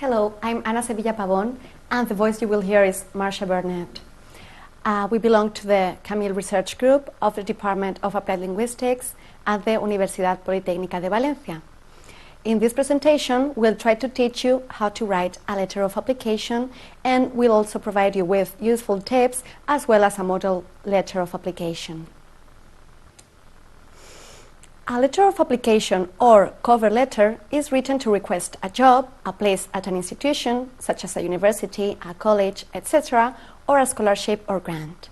Hello, I'm Sevilla Pavón, and the voice you will hear is Marsha Burnett. We belong to the Camille Research Group of the Department of Applied Linguistics at the Universidad Polytechnic de Valencia. In this presentation, we'll try to teach you how to write a letter of application, and we'll also provide you with useful tips as well as a model letter of application. A letter of application or cover letter is written to request a job, a place at an institution, such as a university, a college, etc., or a scholarship or grant.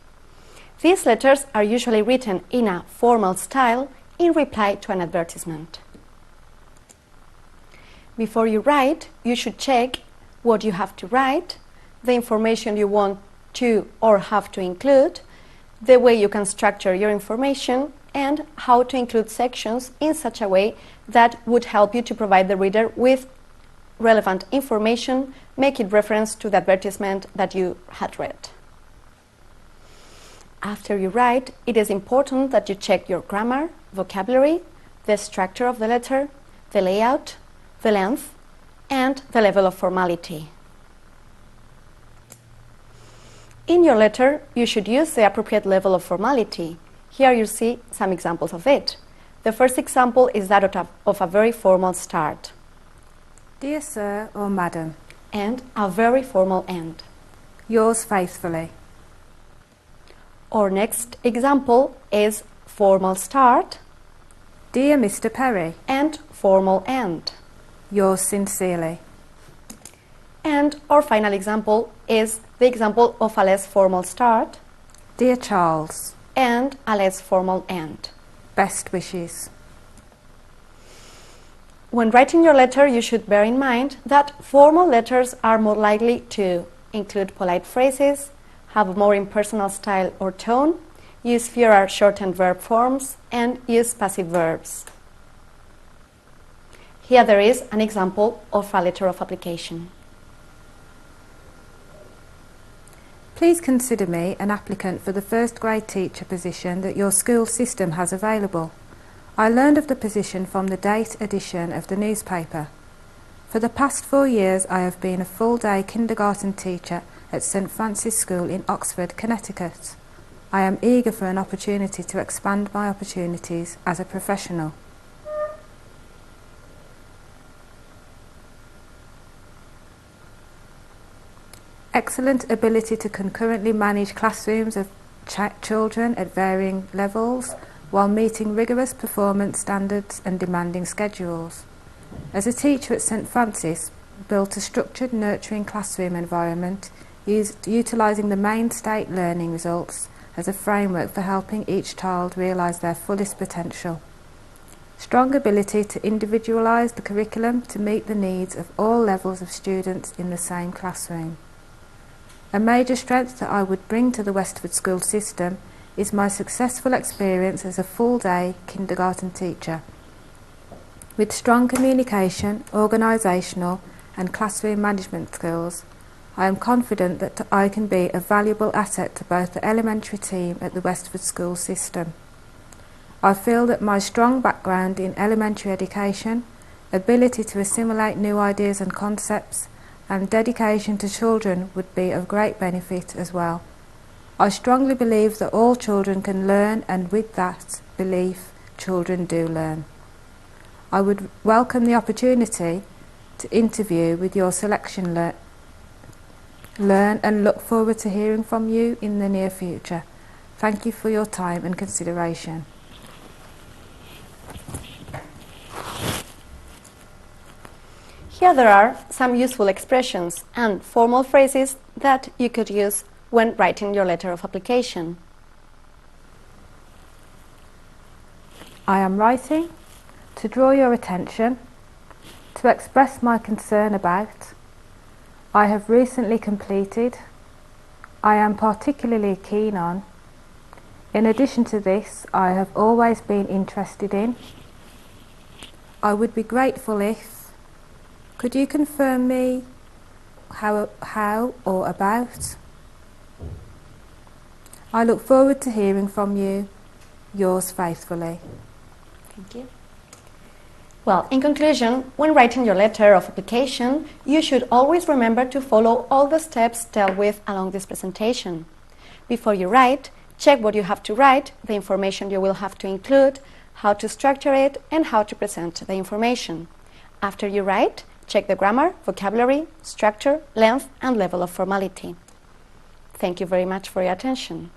These letters are usually written in a formal style in reply to an advertisement. Before you write, you should check what you have to write, the information you want to or have to include, the way you can structure your information, and how to include sections in such a way that would help you to provide the reader with relevant information, making reference to the advertisement that you had read. After you write, it is important that you check your grammar, vocabulary, the structure of the letter, the layout, the length, and the level of formality. In your letter, you should use the appropriate level of formality. Here you see some examples of it. The first example is that of a very formal start. Dear Sir or Madam. And a very formal end. Yours faithfully. Our next example is formal start. Dear Mr. Perry. And formal end. Yours sincerely. And our final example is the example of a less formal start. Dear Charles. And a less formal end. Best wishes. When writing your letter, you should bear in mind that formal letters are more likely to include polite phrases, have a more impersonal style or tone, use fewer shortened verb forms, and use passive verbs. Here there is an example of a letter of application. Please consider me an applicant for the first grade teacher position that your school system has available. I learned of the position from the date edition of the newspaper. For the past 4 years I have been a full-day kindergarten teacher at St Francis School in Oxford, Connecticut. I am eager for an opportunity to expand my opportunities as a professional. Excellent ability to concurrently manage classrooms of children at varying levels while meeting rigorous performance standards and demanding schedules. As a teacher at St Francis, built a structured, nurturing classroom environment, utilising the main state learning results as a framework for helping each child realise their fullest potential. Strong ability to individualise the curriculum to meet the needs of all levels of students in the same classroom. A major strength that I would bring to the Westford school system is my successful experience as a full-day kindergarten teacher. With strong communication, organisational and classroom management skills, I am confident that I can be a valuable asset to both the elementary team at the Westford school system. I feel that my strong background in elementary education, ability to assimilate new ideas and concepts, and dedication to children would be of great benefit as well. I strongly believe that all children can learn, and with that belief, children do learn. I would welcome the opportunity to interview with your selection learn and look forward to hearing from you in the near future. Thank you for your time and consideration. Here there are some useful expressions and formal phrases that you could use when writing your letter of application. I am writing to draw your attention, to express my concern about, I have recently completed, I am particularly keen on, in addition to this, I have always been interested in, I would be grateful if, could you confirm me how or about? I look forward to hearing from you. Yours faithfully. Thank you. Well, in conclusion, when writing your letter of application, you should always remember to follow all the steps dealt with along this presentation. Before you write, check what you have to write, the information you will have to include, how to structure it, and how to present the information. After you write, check the grammar, vocabulary, structure, length, and level of formality. Thank you very much for your attention.